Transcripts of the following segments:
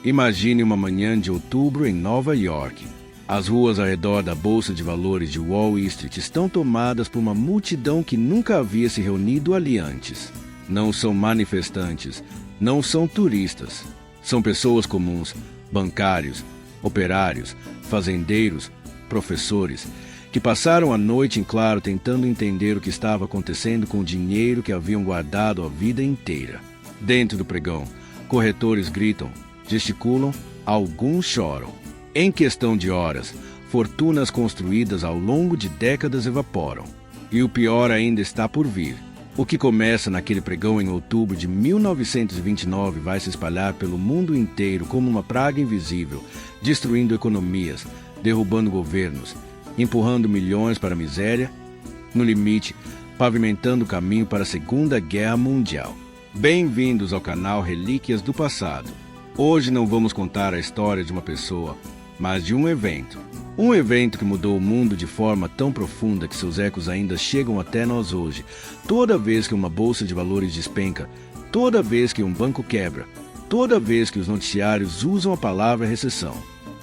Imagine uma manhã de outubro em Nova York. As ruas ao redor da Bolsa de Valores de Wall Street estão tomadas por uma multidão que nunca havia se reunido ali antes. Não são manifestantes, não são turistas. São pessoas comuns, bancários, operários, fazendeiros, professores, que passaram a noite em claro tentando entender o que estava acontecendo com o dinheiro que haviam guardado a vida inteira. Dentro do pregão, corretores gritam, gesticulam, alguns choram. Em questão de horas, fortunas construídas ao longo de décadas evaporam. E o pior ainda está por vir. O que começa naquele pregão em outubro de 1929 vai se espalhar pelo mundo inteiro como uma praga invisível, destruindo economias, derrubando governos, empurrando milhões para a miséria, no limite, pavimentando o caminho para a Segunda Guerra Mundial. Bem-vindos ao canal Relíquias do Passado. Hoje não vamos contar a história de uma pessoa, mas de um evento. Um evento que mudou o mundo de forma tão profunda que seus ecos ainda chegam até nós hoje. Toda vez que uma bolsa de valores despenca, toda vez que um banco quebra, toda vez que os noticiários usam a palavra recessão.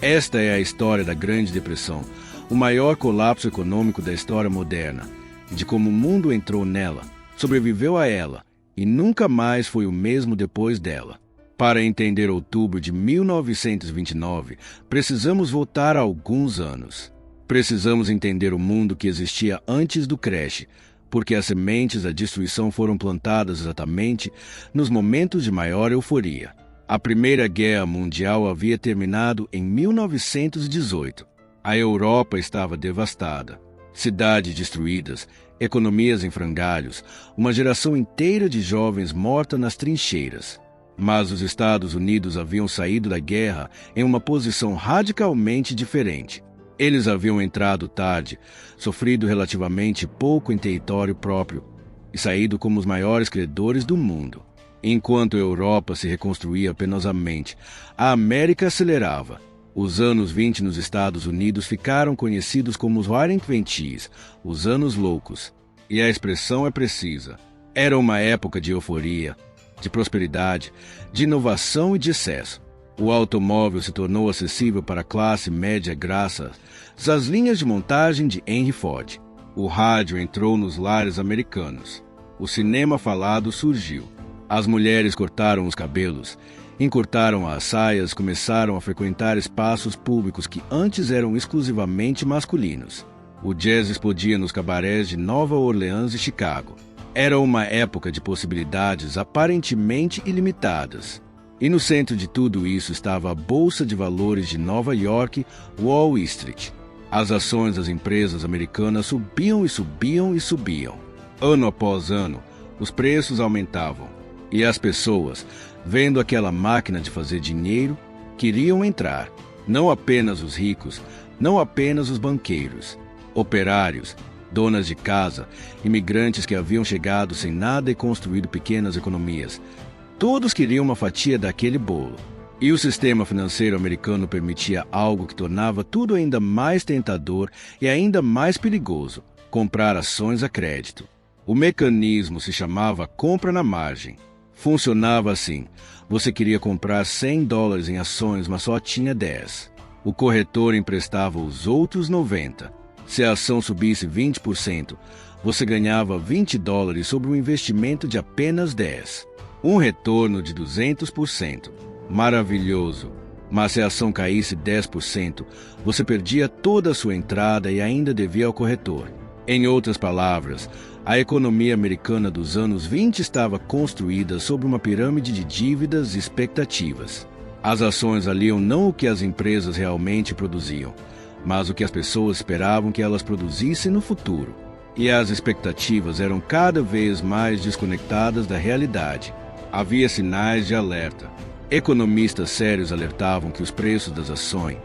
Esta é a história da Grande Depressão, o maior colapso econômico da história moderna, de como o mundo entrou nela, sobreviveu a ela e nunca mais foi o mesmo depois dela. Para entender outubro de 1929, precisamos voltar a alguns anos. Precisamos entender o mundo que existia antes do crash, porque as sementes da destruição foram plantadas exatamente nos momentos de maior euforia. A Primeira Guerra Mundial havia terminado em 1918. A Europa estava devastada. Cidades destruídas, economias em frangalhos, uma geração inteira de jovens morta nas trincheiras. Mas os Estados Unidos haviam saído da guerra em uma posição radicalmente diferente. Eles haviam entrado tarde, sofrido relativamente pouco em território próprio e saído como os maiores credores do mundo. Enquanto a Europa se reconstruía penosamente, a América acelerava. Os anos 20 nos Estados Unidos ficaram conhecidos como os Roaring Twenties, os anos loucos. E a expressão é precisa. Era uma época de euforia, de prosperidade, de inovação e de excesso. O automóvel se tornou acessível para a classe média graças às linhas de montagem de Henry Ford. O rádio entrou nos lares americanos. O cinema falado surgiu. As mulheres cortaram os cabelos, encurtaram as saias, começaram a frequentar espaços públicos que antes eram exclusivamente masculinos. O jazz explodia nos cabarés de Nova Orleans e Chicago. Era uma época de possibilidades aparentemente ilimitadas. E no centro de tudo isso estava a Bolsa de Valores de Nova York, Wall Street. As ações das empresas americanas subiam e subiam e subiam. Ano após ano, os preços aumentavam. E as pessoas, vendo aquela máquina de fazer dinheiro, queriam entrar. Não apenas os ricos, não apenas os banqueiros, operários, donas de casa, imigrantes que haviam chegado sem nada e construído pequenas economias. Todos queriam uma fatia daquele bolo. E o sistema financeiro americano permitia algo que tornava tudo ainda mais tentador e ainda mais perigoso: comprar ações a crédito. O mecanismo se chamava compra na margem. Funcionava assim: você queria comprar $100 em ações, mas só tinha 10. O corretor emprestava os outros 90. Se a ação subisse 20%, você ganhava $20 sobre um investimento de apenas 10. Um retorno de 200%. Maravilhoso! Mas se a ação caísse 10%, você perdia toda a sua entrada e ainda devia ao corretor. Em outras palavras, a economia americana dos anos 20 estava construída sobre uma pirâmide de dívidas e expectativas. As ações valiam não o que as empresas realmente produziam, mas o que as pessoas esperavam que elas produzissem no futuro. E as expectativas eram cada vez mais desconectadas da realidade. Havia sinais de alerta. Economistas sérios alertavam que os preços das ações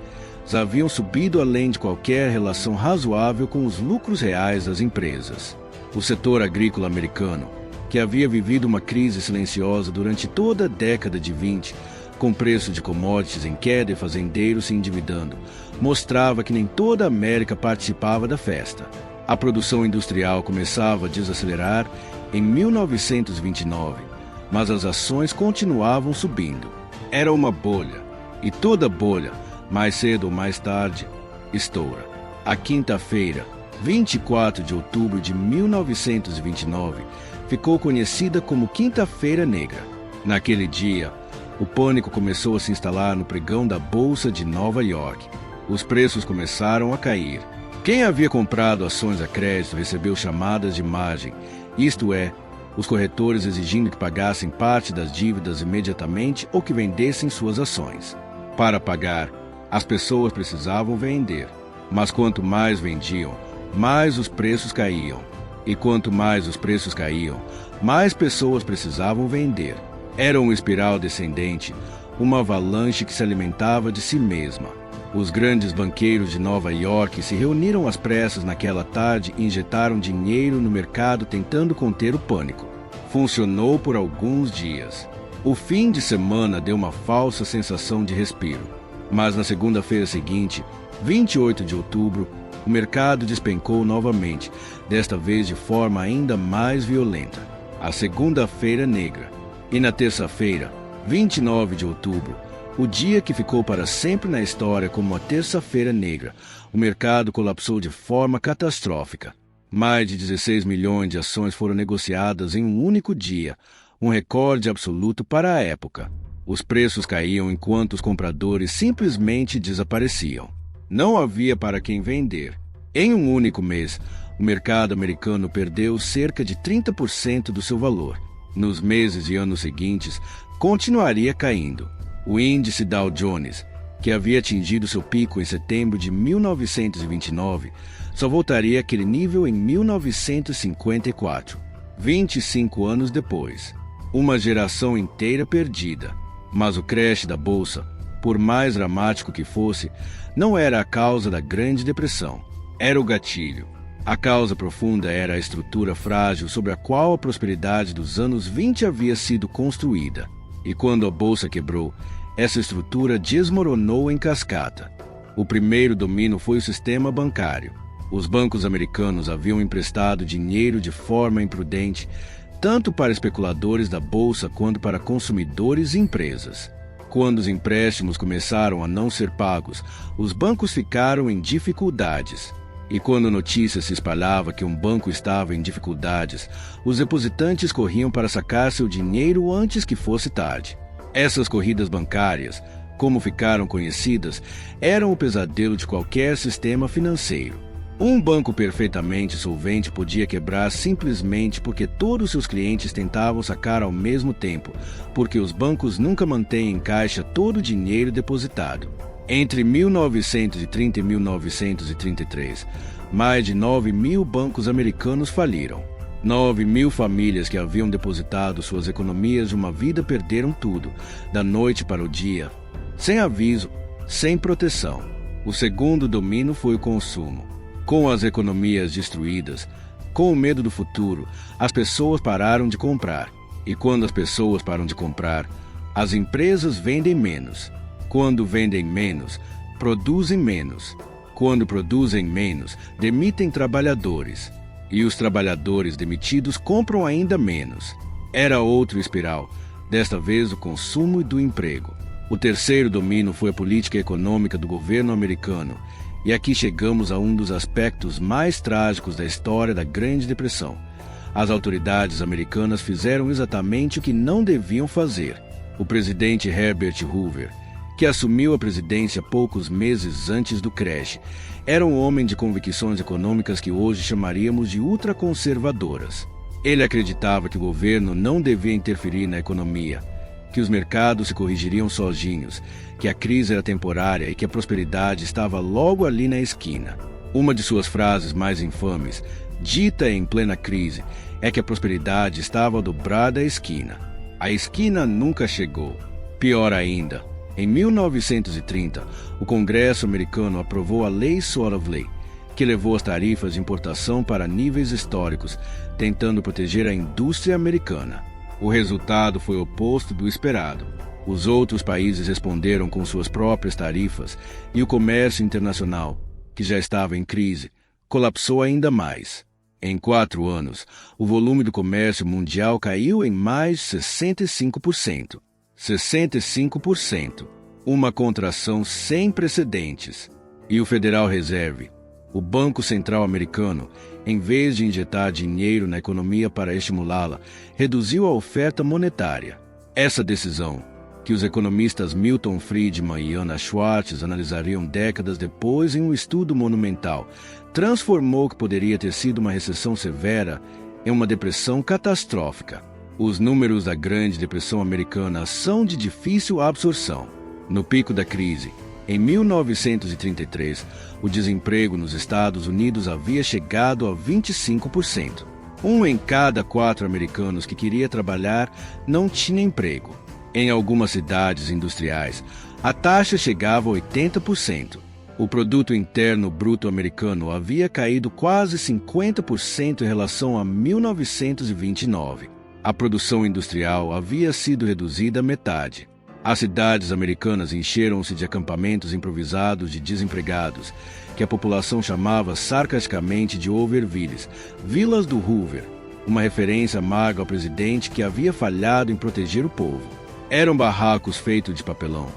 haviam subido além de qualquer relação razoável com os lucros reais das empresas. O setor agrícola americano, que havia vivido uma crise silenciosa durante toda a década de 20, com preço de commodities em queda e fazendeiros se endividando, mostrava que nem toda a América participava da festa. A produção industrial começava a desacelerar em 1929, mas as ações continuavam subindo. Era uma bolha, e toda bolha, mais cedo ou mais tarde, estoura. A quinta-feira, 24 de outubro de 1929, ficou conhecida como Quinta-feira Negra. Naquele dia, o pânico começou a se instalar no pregão da Bolsa de Nova York. Os preços começaram a cair. Quem havia comprado ações a crédito recebeu chamadas de margem, isto é, os corretores exigindo que pagassem parte das dívidas imediatamente ou que vendessem suas ações. Para pagar, as pessoas precisavam vender, mas quanto mais vendiam, mais os preços caíam. E quanto mais os preços caíam, mais pessoas precisavam vender. Era uma espiral descendente, uma avalanche que se alimentava de si mesma. Os grandes banqueiros de Nova York se reuniram às pressas naquela tarde e injetaram dinheiro no mercado tentando conter o pânico. Funcionou por alguns dias. O fim de semana deu uma falsa sensação de respiro. Mas na segunda-feira seguinte, 28 de outubro, o mercado despencou novamente, desta vez de forma ainda mais violenta. A Segunda-feira Negra. E na terça-feira, 29 de outubro, o dia que ficou para sempre na história como a Terça-feira Negra, o mercado colapsou de forma catastrófica. Mais de 16 milhões de ações foram negociadas em um único dia, um recorde absoluto para a época. Os preços caíam enquanto os compradores simplesmente desapareciam. Não havia para quem vender. Em um único mês, o mercado americano perdeu cerca de 30% do seu valor. Nos meses e anos seguintes, continuaria caindo. O índice Dow Jones, que havia atingido seu pico em setembro de 1929, só voltaria àquele nível em 1954, 25 anos depois. Uma geração inteira perdida. Mas o crash da Bolsa, por mais dramático que fosse, não era a causa da Grande Depressão. Era o gatilho. A causa profunda era a estrutura frágil sobre a qual a prosperidade dos anos 20 havia sido construída. E quando a Bolsa quebrou, essa estrutura desmoronou em cascata. O primeiro domínio foi o sistema bancário. Os bancos americanos haviam emprestado dinheiro de forma imprudente, tanto para especuladores da Bolsa quanto para consumidores e empresas. Quando os empréstimos começaram a não ser pagos, os bancos ficaram em dificuldades. E quando a notícia se espalhava que um banco estava em dificuldades, os depositantes corriam para sacar seu dinheiro antes que fosse tarde. Essas corridas bancárias, como ficaram conhecidas, eram o pesadelo de qualquer sistema financeiro. Um banco perfeitamente solvente podia quebrar simplesmente porque todos seus clientes tentavam sacar ao mesmo tempo, porque os bancos nunca mantêm em caixa todo o dinheiro depositado. Entre 1930 e 1933, mais de 9 mil bancos americanos faliram. 9 mil famílias que haviam depositado suas economias de uma vida perderam tudo, da noite para o dia, sem aviso, sem proteção. O segundo domínio foi o consumo. Com as economias destruídas, com o medo do futuro, as pessoas pararam de comprar. E quando as pessoas param de comprar, as empresas vendem menos. Quando vendem menos, produzem menos. Quando produzem menos, demitem trabalhadores. E os trabalhadores demitidos compram ainda menos. Era outro espiral, desta vez do consumo e do emprego. O terceiro domínio foi a política econômica do governo americano. E aqui chegamos a um dos aspectos mais trágicos da história da Grande Depressão. As autoridades americanas fizeram exatamente o que não deviam fazer. O presidente Herbert Hoover, que assumiu a presidência poucos meses antes do crash, era um homem de convicções econômicas que hoje chamaríamos de ultraconservadoras. Ele acreditava que o governo não devia interferir na economia, que os mercados se corrigiriam sozinhos, que a crise era temporária e que a prosperidade estava logo ali na esquina. Uma de suas frases mais infames, dita em plena crise, é que a prosperidade estava dobrada à esquina. A esquina nunca chegou. Pior ainda, em 1930, o Congresso americano aprovou a Lei Solow-Ley, que levou as tarifas de importação para níveis históricos, tentando proteger a indústria americana. O resultado foi o oposto do esperado. Os outros países responderam com suas próprias tarifas e o comércio internacional, que já estava em crise, colapsou ainda mais. Em 4 anos, o volume do comércio mundial caiu em mais de 65%. 65%. Uma contração sem precedentes. E o Federal Reserve, o Banco Central Americano, em vez de injetar dinheiro na economia para estimulá-la, reduziu a oferta monetária. Essa decisão, que os economistas Milton Friedman e Anna Schwartz analisariam décadas depois em um estudo monumental, transformou o que poderia ter sido uma recessão severa em uma depressão catastrófica. Os números da Grande Depressão Americana são de difícil absorção. No pico da crise, em 1933, o desemprego nos Estados Unidos havia chegado a 25%. 1 em cada 4 americanos que queria trabalhar não tinha emprego. Em algumas cidades industriais, a taxa chegava a 80%. O produto interno bruto americano havia caído quase 50% em relação a 1929. A produção industrial havia sido reduzida à metade. As cidades americanas encheram-se de acampamentos improvisados de desempregados, que a população chamava sarcasticamente de Overvilles, vilas do Hoover, uma referência amarga ao presidente que havia falhado em proteger o povo. Eram barracos feitos de papelão,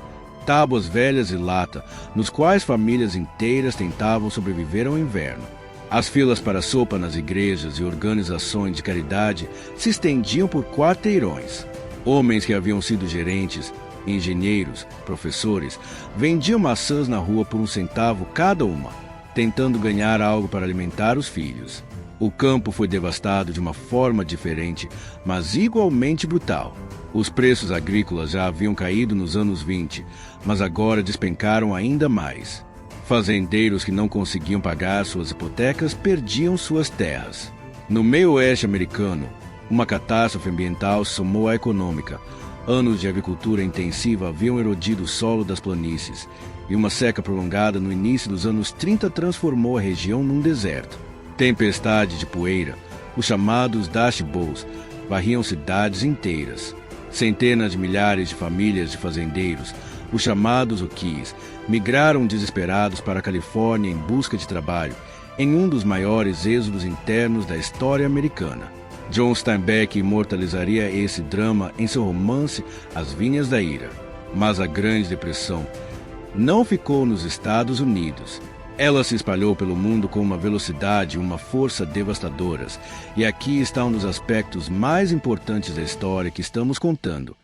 tábuas velhas e lata, nos quais famílias inteiras tentavam sobreviver ao inverno. As filas para sopa nas igrejas e organizações de caridade se estendiam por quarteirões. Homens que haviam sido gerentes, engenheiros, professores, vendiam maçãs na rua por 1 centavo cada uma, tentando ganhar algo para alimentar os filhos. O campo foi devastado de uma forma diferente, mas igualmente brutal. Os preços agrícolas já haviam caído nos anos 20, mas agora despencaram ainda mais. Fazendeiros que não conseguiam pagar suas hipotecas perdiam suas terras. No meio-oeste americano, uma catástrofe ambiental somou à econômica. Anos de agricultura intensiva haviam erodido o solo das planícies, e uma seca prolongada no início dos anos 30 transformou a região num deserto. Tempestade de poeira, os chamados Dust Bowls, varriam cidades inteiras. Centenas de milhares de famílias de fazendeiros, os chamados Okies, migraram desesperados para a Califórnia em busca de trabalho, em um dos maiores êxodos internos da história americana. John Steinbeck imortalizaria esse drama em seu romance As Vinhas da Ira. Mas a Grande Depressão não ficou nos Estados Unidos. Ela se espalhou pelo mundo com uma velocidade e uma força devastadoras, e aqui está um dos aspectos mais importantes da história que estamos contando.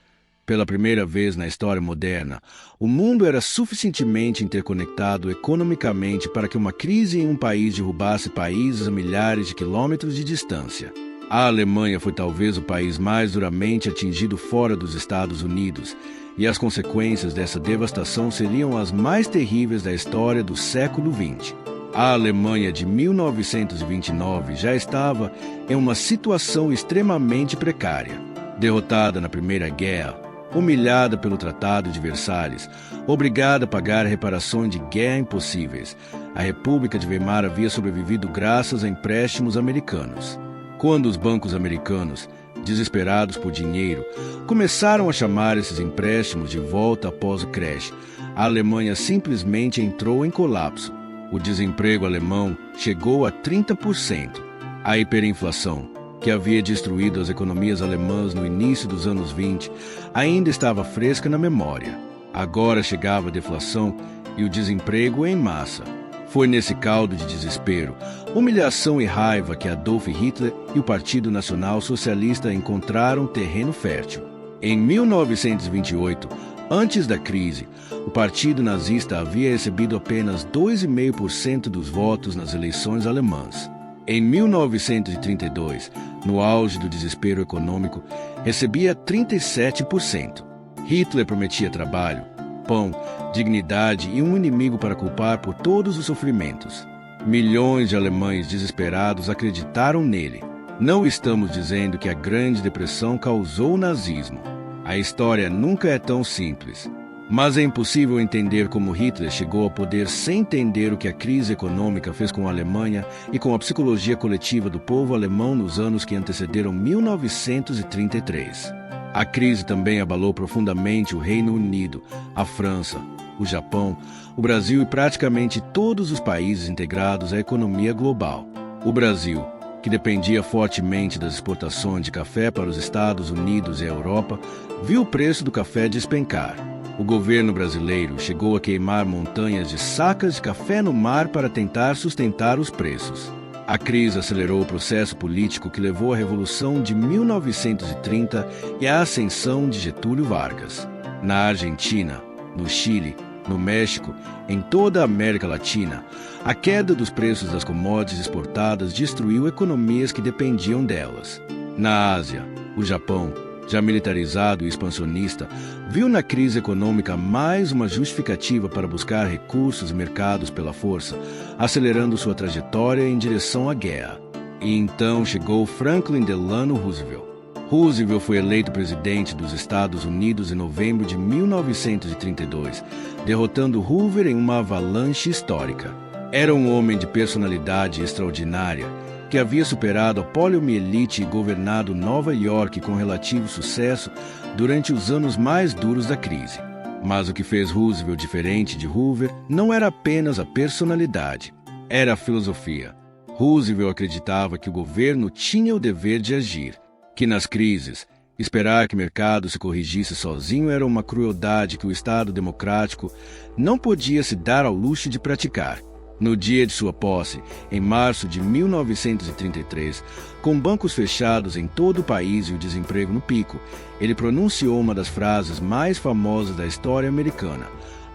Pela primeira vez na história moderna, o mundo era suficientemente interconectado economicamente para que uma crise em um país derrubasse países a milhares de quilômetros de distância. A Alemanha foi talvez o país mais duramente atingido fora dos Estados Unidos, e as consequências dessa devastação seriam as mais terríveis da história do século XX. A Alemanha de 1929 já estava em uma situação extremamente precária. Derrotada na Primeira Guerra, humilhada pelo Tratado de Versalhes, obrigada a pagar reparações de guerra impossíveis, a República de Weimar havia sobrevivido graças a empréstimos americanos. Quando os bancos americanos, desesperados por dinheiro, começaram a chamar esses empréstimos de volta após o crash, a Alemanha simplesmente entrou em colapso. O desemprego alemão chegou a 30%. A hiperinflação, que havia destruído as economias alemãs no início dos anos 20, ainda estava fresca na memória. Agora chegava a deflação e o desemprego em massa. Foi nesse caldo de desespero, humilhação e raiva que Adolf Hitler e o Partido Nacional Socialista encontraram terreno fértil. Em 1928, antes da crise, o Partido Nazista havia recebido apenas 2,5% dos votos nas eleições alemãs. Em 1932, no auge do desespero econômico, recebia 37%. Hitler prometia trabalho, pão, dignidade e um inimigo para culpar por todos os sofrimentos. Milhões de alemães desesperados acreditaram nele. Não estamos dizendo que a Grande Depressão causou o nazismo. A história nunca é tão simples. Mas é impossível entender como Hitler chegou ao poder sem entender o que a crise econômica fez com a Alemanha e com a psicologia coletiva do povo alemão nos anos que antecederam 1933. A crise também abalou profundamente o Reino Unido, a França, o Japão, o Brasil e praticamente todos os países integrados à economia global. O Brasil, que dependia fortemente das exportações de café para os Estados Unidos e a Europa, viu o preço do café despencar. O governo brasileiro chegou a queimar montanhas de sacas de café no mar para tentar sustentar os preços. A crise acelerou o processo político que levou à Revolução de 1930 e à ascensão de Getúlio Vargas. Na Argentina, no Chile, no México, em toda a América Latina, a queda dos preços das commodities exportadas destruiu economias que dependiam delas. Na Ásia, o Japão, já militarizado e expansionista, viu na crise econômica mais uma justificativa para buscar recursos e mercados pela força, acelerando sua trajetória em direção à guerra. E então chegou Franklin Delano Roosevelt. Roosevelt foi eleito presidente dos Estados Unidos em novembro de 1932, derrotando Hoover em uma avalanche histórica. Era um homem de personalidade extraordinária, que havia superado a poliomielite e governado Nova York com relativo sucesso durante os anos mais duros da crise. Mas o que fez Roosevelt diferente de Hoover não era apenas a personalidade, era a filosofia. Roosevelt acreditava que o governo tinha o dever de agir, que nas crises, esperar que o mercado se corrigisse sozinho era uma crueldade que o Estado democrático não podia se dar ao luxo de praticar. No dia de sua posse, em março de 1933, com bancos fechados em todo o país e o desemprego no pico, ele pronunciou uma das frases mais famosas da história americana: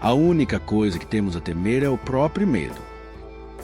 "A única coisa que temos a temer é o próprio medo."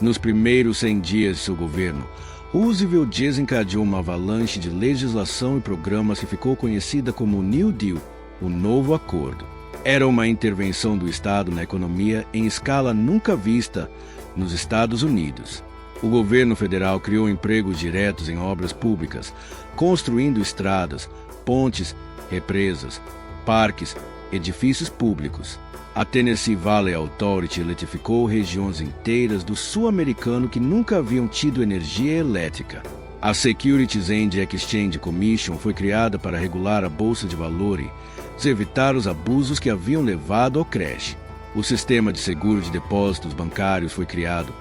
Nos primeiros 100 dias de seu governo, Roosevelt desencadeou uma avalanche de legislação e programas que ficou conhecida como New Deal, o Novo Acordo. Era uma intervenção do Estado na economia em escala nunca vista nos Estados Unidos. O governo federal criou empregos diretos em obras públicas, construindo estradas, pontes, represas, parques, edifícios públicos. A Tennessee Valley Authority eletrificou regiões inteiras do sul-americano que nunca haviam tido energia elétrica. A Securities and Exchange Commission foi criada para regular a bolsa de valores e evitar os abusos que haviam levado ao crash. O sistema de seguro de depósitos bancários foi criado,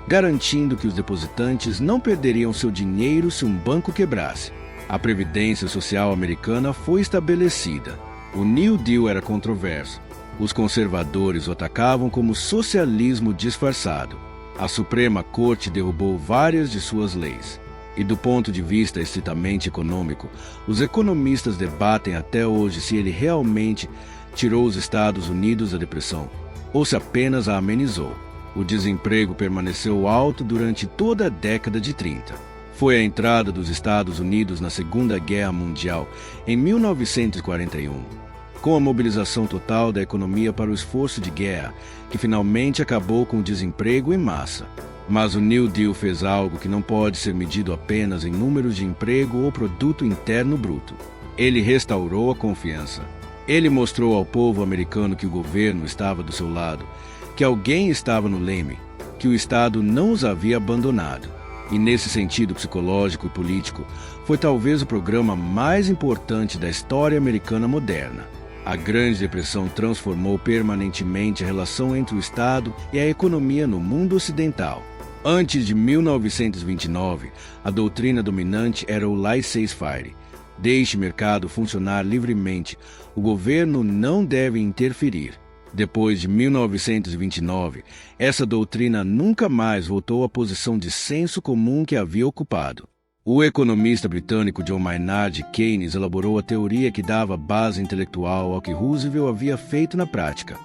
garantindo que os depositantes não perderiam seu dinheiro se um banco quebrasse. A Previdência Social americana foi estabelecida. O New Deal era controverso. Os conservadores o atacavam como socialismo disfarçado. A Suprema Corte derrubou várias de suas leis. E do ponto de vista estritamente econômico, os economistas debatem até hoje se ele realmente tirou os Estados Unidos da depressão, ou se apenas a amenizou. O desemprego permaneceu alto durante toda a década de 30. Foi a entrada dos Estados Unidos na Segunda Guerra Mundial em 1941, com a mobilização total da economia para o esforço de guerra, que finalmente acabou com o desemprego em massa. Mas o New Deal fez algo que não pode ser medido apenas em números de emprego ou produto interno bruto. Ele restaurou a confiança. Ele mostrou ao povo americano que o governo estava do seu lado, que alguém estava no leme, que o Estado não os havia abandonado. E nesse sentido psicológico e político, foi talvez o programa mais importante da história americana moderna. A Grande Depressão transformou permanentemente a relação entre o Estado e a economia no mundo ocidental. Antes de 1929, a doutrina dominante era o laissez-faire. Deixe o mercado funcionar livremente. O governo não deve interferir. Depois de 1929, essa doutrina nunca mais voltou à posição de senso comum que havia ocupado. O economista britânico John Maynard Keynes elaborou a teoria que dava base intelectual ao que Roosevelt havia feito na prática.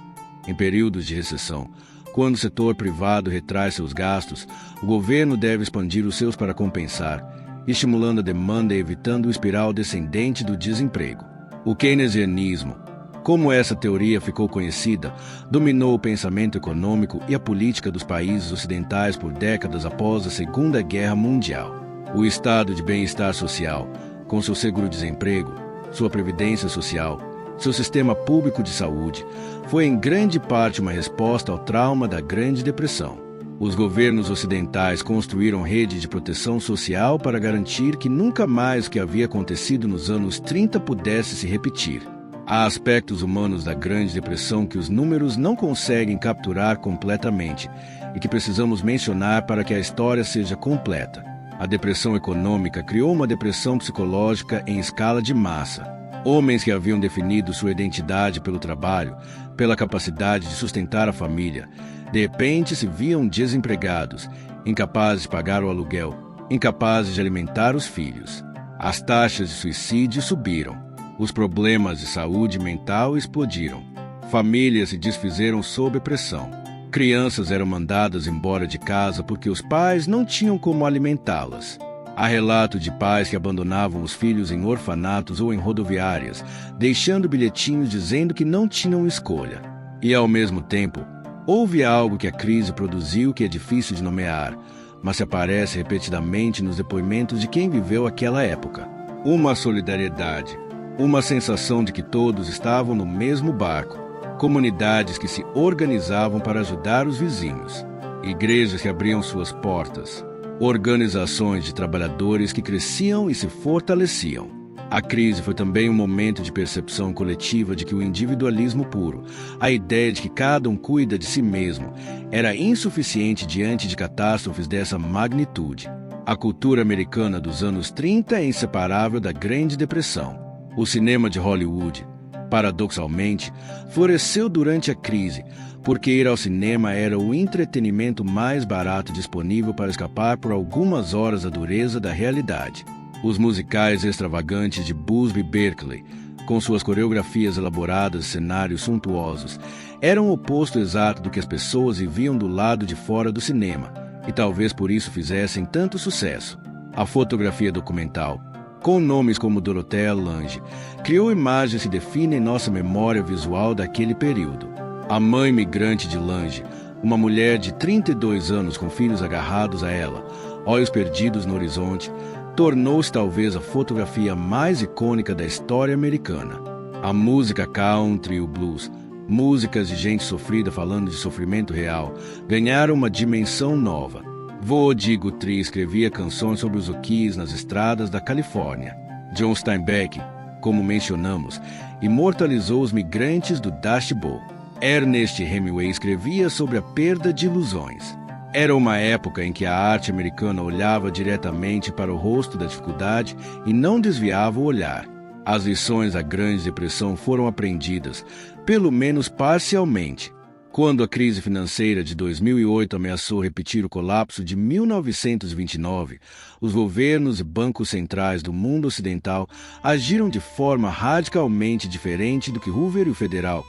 Em períodos de recessão, quando o setor privado retrai seus gastos, o governo deve expandir os seus para compensar, estimulando a demanda e evitando o espiral descendente do desemprego. O keynesianismo, como essa teoria ficou conhecida, dominou o pensamento econômico e a política dos países ocidentais por décadas após a Segunda Guerra Mundial. O estado de bem-estar social, com seu seguro-desemprego, sua previdência social, seu sistema público de saúde, foi em grande parte uma resposta ao trauma da Grande Depressão. Os governos ocidentais construíram rede de proteção social para garantir que nunca mais o que havia acontecido nos anos 30 pudesse se repetir. Há aspectos humanos da Grande Depressão que os números não conseguem capturar completamente e que precisamos mencionar para que a história seja completa. A depressão econômica criou uma depressão psicológica em escala de massa. Homens que haviam definido sua identidade pelo trabalho, pela capacidade de sustentar a família, de repente se viam desempregados, incapazes de pagar o aluguel, incapazes de alimentar os filhos. As taxas de suicídio subiram. Os problemas de saúde mental explodiram. Famílias se desfizeram sob pressão. Crianças eram mandadas embora de casa porque os pais não tinham como alimentá-las. Há relato de pais que abandonavam os filhos em orfanatos ou em rodoviárias, deixando bilhetinhos dizendo que não tinham escolha. E, ao mesmo tempo, houve algo que a crise produziu que é difícil de nomear, mas se aparece repetidamente nos depoimentos de quem viveu aquela época. Uma solidariedade, uma sensação de que todos estavam no mesmo barco, comunidades que se organizavam para ajudar os vizinhos, igrejas que abriam suas portas, organizações de trabalhadores que cresciam e se fortaleciam. A crise foi também um momento de percepção coletiva de que o individualismo puro, a ideia de que cada um cuida de si mesmo, era insuficiente diante de catástrofes dessa magnitude. A cultura americana dos anos 30 é inseparável da Grande Depressão. O cinema de Hollywood, paradoxalmente, floresceu durante a crise, porque ir ao cinema era o entretenimento mais barato disponível para escapar por algumas horas da dureza da realidade. Os musicais extravagantes de Busby Berkeley, com suas coreografias elaboradas e cenários suntuosos, eram o oposto exato do que as pessoas viviam do lado de fora do cinema, e talvez por isso fizessem tanto sucesso. A fotografia documental, com nomes como Dorothea Lange, criou imagens que definem nossa memória visual daquele período. A mãe migrante de Lange, uma mulher de 32 anos com filhos agarrados a ela, olhos perdidos no horizonte, tornou-se talvez a fotografia mais icônica da história americana. A música country e o blues, músicas de gente sofrida falando de sofrimento real, ganharam uma dimensão nova. Woody Guthrie escrevia canções sobre os Okies nas estradas da Califórnia. John Steinbeck, como mencionamos, imortalizou os migrantes do Dust Bowl. Ernest Hemingway escrevia sobre a perda de ilusões. Era uma época em que a arte americana olhava diretamente para o rosto da dificuldade e não desviava o olhar. As lições da Grande Depressão foram aprendidas, pelo menos parcialmente. Quando a crise financeira de 2008 ameaçou repetir o colapso de 1929, os governos e bancos centrais do mundo ocidental agiram de forma radicalmente diferente do que Hoover e o Federal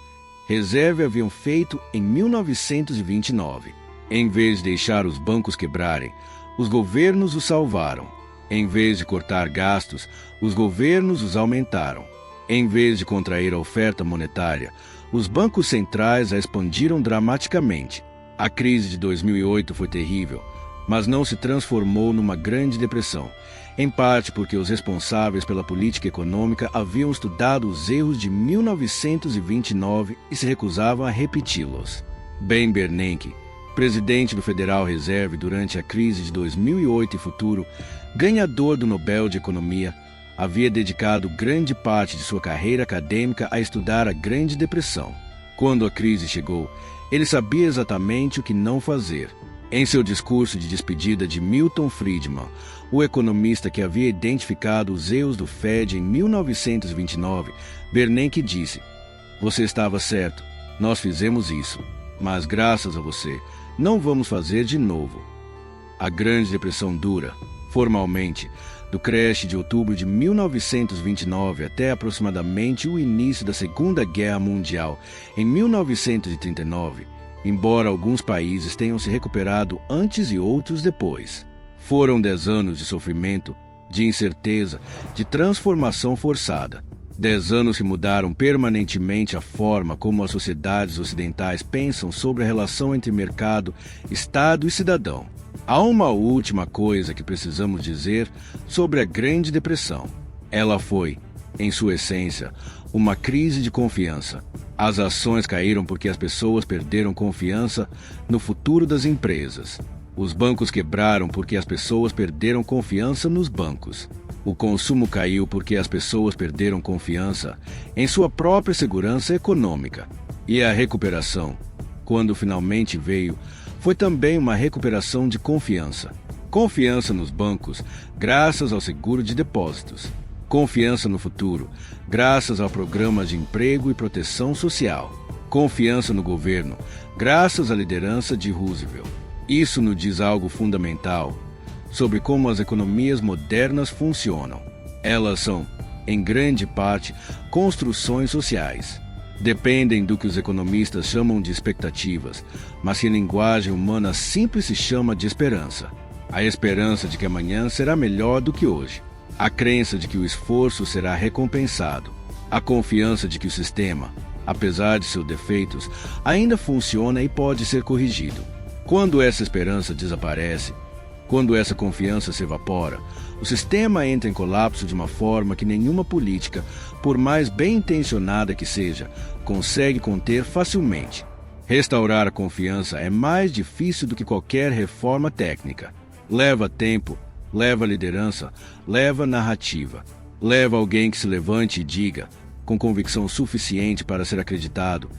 Reserve haviam feito em 1929. Em vez de deixar os bancos quebrarem, os governos os salvaram. Em vez de cortar gastos, os governos os aumentaram. Em vez de contrair a oferta monetária, os bancos centrais a expandiram dramaticamente. A crise de 2008 foi terrível, mas não se transformou numa grande depressão, em parte porque os responsáveis pela política econômica haviam estudado os erros de 1929 e se recusavam a repeti-los. Ben Bernanke, presidente do Federal Reserve durante a crise de 2008 e futuro, ganhador do Nobel de Economia, havia dedicado grande parte de sua carreira acadêmica a estudar a Grande Depressão. Quando a crise chegou, ele sabia exatamente o que não fazer. Em seu discurso de despedida de Milton Friedman, o economista que havia identificado os erros do Fed em 1929, Bernanke disse: "Você estava certo, nós fizemos isso, mas graças a você, não vamos fazer de novo." A Grande Depressão dura, formalmente, do crash de outubro de 1929 até aproximadamente o início da Segunda Guerra Mundial, em 1939, embora alguns países tenham se recuperado antes e outros depois. Foram 10 anos de sofrimento, de incerteza, de transformação forçada. 10 anos que mudaram permanentemente a forma como as sociedades ocidentais pensam sobre a relação entre mercado, Estado e cidadão. Há uma última coisa que precisamos dizer sobre a Grande Depressão. Ela foi, em sua essência, uma crise de confiança. As ações caíram porque as pessoas perderam confiança no futuro das empresas. Os bancos quebraram porque as pessoas perderam confiança nos bancos. O consumo caiu porque as pessoas perderam confiança em sua própria segurança econômica. E a recuperação, quando finalmente veio, foi também uma recuperação de confiança. Confiança nos bancos, graças ao seguro de depósitos. Confiança no futuro, graças ao programa de emprego e proteção social. Confiança no governo, graças à liderança de Roosevelt. Isso nos diz algo fundamental sobre como as economias modernas funcionam. Elas são, em grande parte, construções sociais. Dependem do que os economistas chamam de expectativas, mas que em linguagem humana simples se chama de esperança. A esperança de que amanhã será melhor do que hoje. A crença de que o esforço será recompensado. A confiança de que o sistema, apesar de seus defeitos, ainda funciona e pode ser corrigido. Quando essa esperança desaparece, quando essa confiança se evapora, o sistema entra em colapso de uma forma que nenhuma política, por mais bem intencionada que seja, consegue conter facilmente. Restaurar a confiança é mais difícil do que qualquer reforma técnica. Leva tempo, leva liderança, leva narrativa. Leva alguém que se levante e diga, com convicção suficiente para ser acreditado,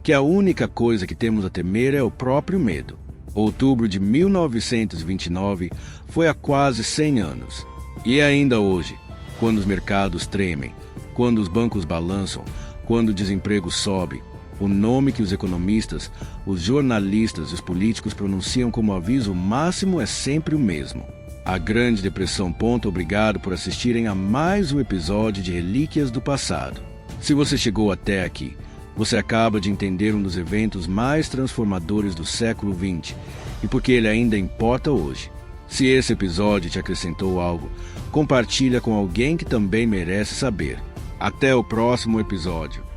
que a única coisa que temos a temer é o próprio medo. Outubro de 1929 foi há quase 100 anos. E ainda hoje, quando os mercados tremem, quando os bancos balançam, quando o desemprego sobe, o nome que os economistas, os jornalistas e os políticos pronunciam como aviso máximo é sempre o mesmo. A Grande Depressão. Obrigado por assistirem a mais um episódio de Relíquias do Passado. Se você chegou até aqui, você acaba de entender um dos eventos mais transformadores do século XX e porque ele ainda importa hoje. Se esse episódio te acrescentou algo, compartilha com alguém que também merece saber. Até o próximo episódio.